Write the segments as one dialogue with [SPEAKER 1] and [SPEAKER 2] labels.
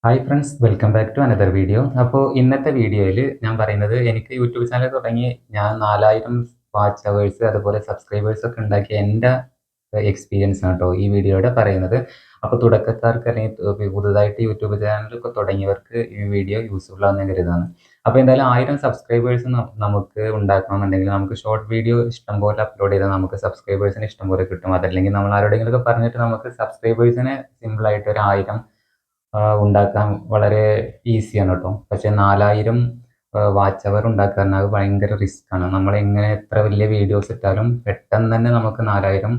[SPEAKER 1] Hi friends, welcome back to another video. അപ്പോൾ ഇന്നത്തെ വീഡിയോയിൽ ഞാൻ പറയുന്നത് എനിക്ക് യൂട്യൂബ് ചാനൽ തുടങ്ങി ഞാൻ 4000 വാച്ച് അവേഴ്സ് അതുപോലെ സബ്സ്ക്രൈബേഴ്സ് ഒക്കെ ഉണ്ടാക്കിയ എൻ്റെ എക്സ്പീരിയൻസ് ആണ് കേട്ടോ ഈ വീഡിയോയുടെ പറയുന്നത്. അപ്പോൾ തുടക്കക്കാർക്ക് അല്ലെങ്കിൽ പുതുതായിട്ട് യൂട്യൂബ് ചാനലൊക്കെ തുടങ്ങിയവർക്ക് ഈ വീഡിയോ യൂസ്ഫുൾ ആണെന്ന് കരുതാണ്. അപ്പോൾ എന്തായാലും 1000 സബ്സ്ക്രൈബേഴ്സ് നമുക്ക് ഉണ്ടാക്കണമെന്നുണ്ടെങ്കിൽ നമുക്ക് ഷോർട്ട് വീഡിയോ ഇഷ്ടംപോലെ അപ്ലോഡ് ചെയ്താൽ നമുക്ക് സബ്സ്ക്രൈബേഴ്സിന് ഇഷ്ടംപോലെ കിട്ടും. അതല്ലെങ്കിൽ നമ്മൾ ആരോടെങ്കിലുമൊക്കെ പറഞ്ഞിട്ട് നമുക്ക് സബ്സ്ക്രൈബേഴ്സിനെ സിമ്പിളായിട്ട് ഒരു 1000 ഉണ്ടാക്കാൻ വളരെ ഈസിയാണ് കേട്ടോ. പക്ഷേ 4000 വാച്ച് അവർ ഉണ്ടാക്കുക പറഞ്ഞാൽ അത് ഭയങ്കര റിസ്ക്കാണ്. നമ്മളെങ്ങനെ എത്ര വലിയ വീഡിയോസ് ഇട്ടാലും പെട്ടെന്ന് തന്നെ നമുക്ക് 4000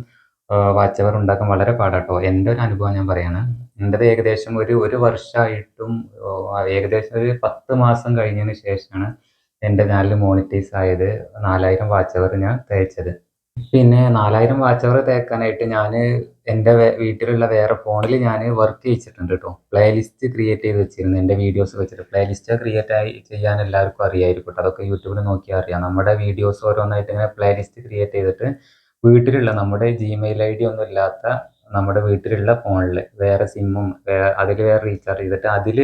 [SPEAKER 1] വാച്ച് അവർ ഉണ്ടാക്കാൻ വളരെ പാടാട്ടോ. എൻ്റെ ഒരു അനുഭവം ഞാൻ പറയാണ്. എൻ്റെത് ഏകദേശം ഒരു വർഷമായിട്ടും ഏകദേശം ഒരു 10 മാസം കഴിഞ്ഞതിന് ശേഷമാണ് എൻ്റെ ചാനൽ മോണിറ്റൈസ് ആയത്. 4000 വാച്ച് അവർ ഞാൻ തേച്ചത്. പിന്നെ 4000 വാച്ച് അവർ തേക്കാനായിട്ട് ഞാന് എൻ്റെ വീട്ടിലുള്ള വേറെ ഫോണിൽ ഞാന് വർക്ക് ചെയ്യിച്ചിട്ടുണ്ട് ട്ടോ. പ്ലേലിസ്റ്റ് ക്രിയേറ്റ് ചെയ്ത് വെച്ചിരുന്നു എൻ്റെ വീഡിയോസ് വെച്ചിട്ട്. പ്ലേലിസ്റ്റ് ചെയ്യാൻ എല്ലാവർക്കും അറിയായിരിക്കും ട്ടോ. അതൊക്കെ യൂട്യൂബിൽ നോക്കിയാൽ അറിയാം. നമ്മുടെ വീഡിയോസ് ഓരോന്നായിട്ട് ഇങ്ങനെ പ്ലേലിസ്റ്റ് ക്രിയേറ്റ് ചെയ്തിട്ട് വീട്ടിലുള്ള നമ്മുടെ ജിമെയിൽ ഐഡി ഒന്നും ഇല്ലാത്ത നമ്മുടെ വീട്ടിലുള്ള ഫോണിൽ വേറെ സിമ്മും അതിൽ വേറെ റീചാർജ് ചെയ്തിട്ട് അതിൽ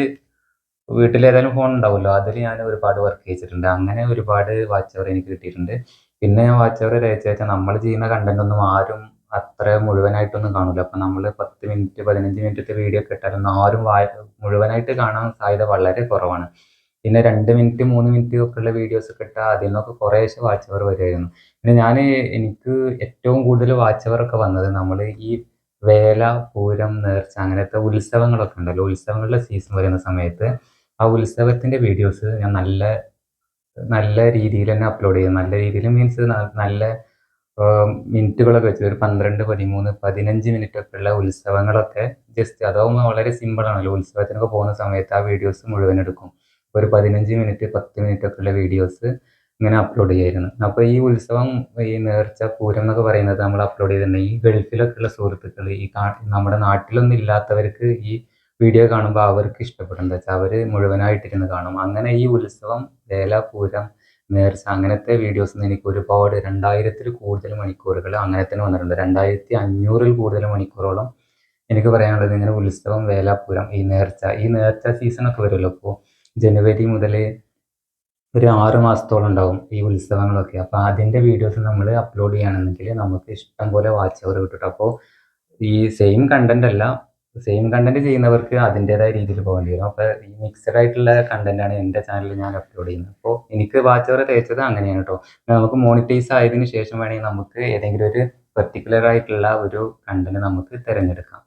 [SPEAKER 1] വീട്ടിലേതായാലും ഫോൺ ഉണ്ടാവുമല്ലോ. അതിൽ ഞാൻ ഒരുപാട് വർക്ക് ചെയ്യിച്ചിട്ടുണ്ട്. അങ്ങനെ ഒരുപാട് വാച്ച് അവർ എനിക്ക് കിട്ടിയിട്ടുണ്ട്. പിന്നെ ഞാൻ വാച്ച് അവർ തേച്ച് നമ്മൾ ചെയ്യുന്ന കണ്ടന്റ് ഒന്നും ആരും അത്ര മുഴുവനായിട്ടൊന്നും കാണൂല. അപ്പൊ നമ്മള് 10 മിനിറ്റ് 15 മിനിറ്റത്തെ വീഡിയോ ഒക്കെ ഇട്ടാലൊന്നും ആരും മുഴുവനായിട്ട് കാണാൻ സാധ്യത വളരെ കുറവാണ്. പിന്നെ 2 മിനിറ്റ് 3 മിനിറ്റ് ഒക്കെ ഉള്ള വീഡിയോസ് ഒക്കെ ഇട്ടാൽ അതിൽ നിന്നൊക്കെ കുറേശ്ശെ വാച്ച് അവർ വരുമായിരുന്നു. പിന്നെ എനിക്ക് ഏറ്റവും കൂടുതൽ വാച്ച് അവർ ഒക്കെ വന്നത് നമ്മൾ ഈ വേല, പൂരം, നേർച്ച അങ്ങനത്തെ ഉത്സവങ്ങളൊക്കെ ഉണ്ടല്ലോ. ഉത്സവങ്ങളുടെ സീസൺ വരുന്ന സമയത്ത് ആ ഉത്സവത്തിന്റെ വീഡിയോസ് ഞാൻ നല്ല നല്ല രീതിയിൽ തന്നെ അപ്ലോഡ് ചെയ്യും. നല്ല രീതിയിൽ മീൻസ് നല്ല മിനിറ്റുകളൊക്കെ വെച്ച് ഒരു 12, 13, 15 മിനിറ്റൊക്കെ ഉള്ള ഉത്സവങ്ങളൊക്കെ ജസ്റ്റ് അതാവുമ്പോൾ വളരെ സിമ്പിളാണല്ലോ. ഉത്സവത്തിനൊക്കെ പോകുന്ന സമയത്ത് ആ വീഡിയോസ് മുഴുവൻ എടുക്കും. ഒരു 15 മിനിറ്റ് 10 മിനിറ്റൊക്കെ ഉള്ള വീഡിയോസ് ഇങ്ങനെ അപ്ലോഡ് ചെയ്യായിരുന്നു. അപ്പോൾ ഈ ഉത്സവം, ഈ നേർച്ച, പൂരം എന്നൊക്കെ പറയുന്നത് നമ്മൾ അപ്ലോഡ് ചെയ്തിട്ടുണ്ടെങ്കിൽ ഈ ഗൾഫിലൊക്കെ ഉള്ള സുഹൃത്തുക്കൾ നമ്മുടെ നാട്ടിലൊന്നും ഇല്ലാത്തവർക്ക് ഈ വീഡിയോ കാണുമ്പോൾ അവർക്ക് ഇഷ്ടപ്പെടും. എന്താ വെച്ചാൽ അവർ മുഴുവനായിട്ടിരുന്ന് കാണും. അങ്ങനെ ഈ ഉത്സവം, വേല, പൂരം, നേർച്ച അങ്ങനത്തെ വീഡിയോസ് എനിക്ക് ഒരുപാട് 2000-ൽ കൂടുതൽ മണിക്കൂറുകൾ അങ്ങനെ തന്നെ വന്നിട്ടുണ്ട്. 2500-ൽ കൂടുതൽ മണിക്കൂറോളം എനിക്ക് പറയാനുള്ളത് ഇങ്ങനെ ഉത്സവം, വേലാപ്പൂരം, ഈ നേർച്ച സീസണൊക്കെ വരുമല്ലോ. ഇപ്പോൾ ജനുവരി മുതൽ ഒരു 6 മാസത്തോളം ഉണ്ടാവും ഈ ഉത്സവങ്ങളൊക്കെ. അപ്പോൾ അതിൻ്റെ വീഡിയോസ് നമ്മൾ അപ്ലോഡ് ചെയ്യുകയാണെന്നുണ്ടെങ്കിൽ നമുക്ക് ഇഷ്ടം പോലെ വാച്ച് അവർ കിട്ടും. അപ്പോൾ ഈ സെയിം കണ്ടന്റ് ചെയ്യുന്നവർക്ക് അതിൻ്റെതായ രീതിയിൽ പോകേണ്ടി വരും. അപ്പോൾ ഈ മിക്സഡ് ആയിട്ടുള്ള കണ്ടന്റാണ് എൻ്റെ ചാനലിൽ ഞാൻ അപ്ലോഡ് ചെയ്യുന്നത്. അപ്പോൾ എനിക്ക് വാച്ച് അവർ തേച്ചത് അങ്ങനെയാണ് കേട്ടോ. നമുക്ക് മോണിറ്റൈസ് ആയതിനു ശേഷം വേണമെങ്കിൽ നമുക്ക് ഏതെങ്കിലും ഒരു പെർട്ടിക്കുലർ ആയിട്ടുള്ള ഒരു കണ്ടന്റ് നമുക്ക് തിരഞ്ഞെടുക്കാം.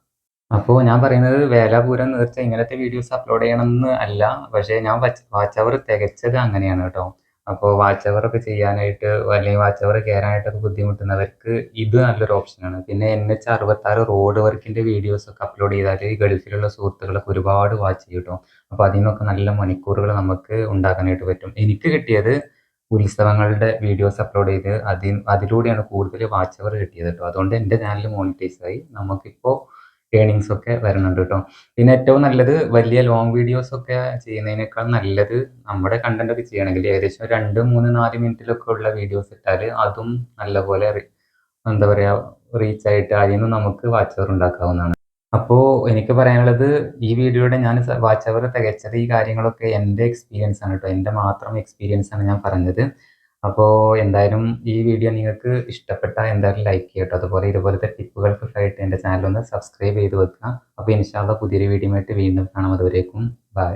[SPEAKER 1] അപ്പോൾ ഞാൻ പറയുന്നത് വേല, പൂരം, നേർച്ച ഇങ്ങനത്തെ വീഡിയോസ് അപ്ലോഡ് ചെയ്യണമെന്ന് അല്ല. പക്ഷേ ഞാൻ വാച്ച് അവർ തികച്ചത് അങ്ങനെയാണ് കേട്ടോ. അപ്പോൾ വാച്ച് അവർ ഒക്കെ ചെയ്യാനായിട്ട് അല്ലെങ്കിൽ വാച്ച് അവർ കയറാനായിട്ടൊക്കെ ബുദ്ധിമുട്ടുന്നവർക്ക് ഇത് നല്ലൊരു ഓപ്ഷനാണ്. പിന്നെ NH-66 റോഡ് വർക്കിൻ്റെ വീഡിയോസ് ഒക്കെ അപ്ലോഡ് ചെയ്താൽ ഈ ഗൾഫിലുള്ള സുഹൃത്തുക്കളൊക്കെ ഒരുപാട് വാച്ച് ചെയ്യും കേട്ടോ. അപ്പോൾ അതിൽ നിന്നൊക്കെ നല്ല മണിക്കൂറുകൾ നമുക്ക് ഉണ്ടാക്കാനായിട്ട് പറ്റും. എനിക്ക് കിട്ടിയത് ഉത്സവങ്ങളുടെ വീഡിയോസ് അപ്ലോഡ് ചെയ്ത് അതിലൂടെയാണ് കൂടുതൽ വാച്ച് അവർ കിട്ടിയത് കേട്ടോ. അതുകൊണ്ട് എൻ്റെ ചാനൽ മോണിറ്റൈസ് ആയി. നമുക്കിപ്പോൾ ഏർണിങ്സ് ഒക്കെ വരുന്നുണ്ട് കേട്ടോ. പിന്നെ ഏറ്റവും നല്ലത് വലിയ ലോങ് വീഡിയോസ് ഒക്കെ ചെയ്യുന്നതിനേക്കാൾ നല്ലത് നമ്മുടെ കണ്ടന്റ് ഒക്കെ ചെയ്യണമെങ്കിൽ ഏകദേശം 2, 3, 4 മിനിറ്റിലൊക്കെ ഉള്ള വീഡിയോസ് ഇട്ടാൽ അതും നല്ലപോലെ എന്താ പറയുക റീച്ച് ആയിട്ട് അതിൽ നിന്ന് നമുക്ക് വാച്ച് അവർ ഉണ്ടാക്കാവുന്നതാണ്. അപ്പോൾ എനിക്ക് പറയാനുള്ളത് ഈ വീഡിയോയുടെ ഞാൻ വാച്ച് അവർ തികച്ചത് ഈ കാര്യങ്ങളൊക്കെ എൻ്റെ എക്സ്പീരിയൻസ് ആണ് കേട്ടോ. എൻ്റെ മാത്രം എക്സ്പീരിയൻസ് ആണ് ഞാൻ പറഞ്ഞത്. അപ്പോൾ എന്തായാലും ഈ വീഡിയോ നിങ്ങൾക്ക് ഇഷ്ടപ്പെട്ടാൽ എന്തായാലും ലൈക്ക് ചെയ്യുക കേട്ടോ. അതുപോലെ ഇതുപോലത്തെ ടിപ്പുകൾക്കൊക്കെ ആയിട്ട് എൻ്റെ ചാനൽ ഒന്ന് സബ്സ്ക്രൈബ് ചെയ്ത് വെക്കുക. അപ്പോൾ ഇൻഷാ അള്ളാ പുതിയൊരു വീഡിയോ ആയിട്ട് വീണ്ടും കാണാം. അതുവരേക്കും ബൈ.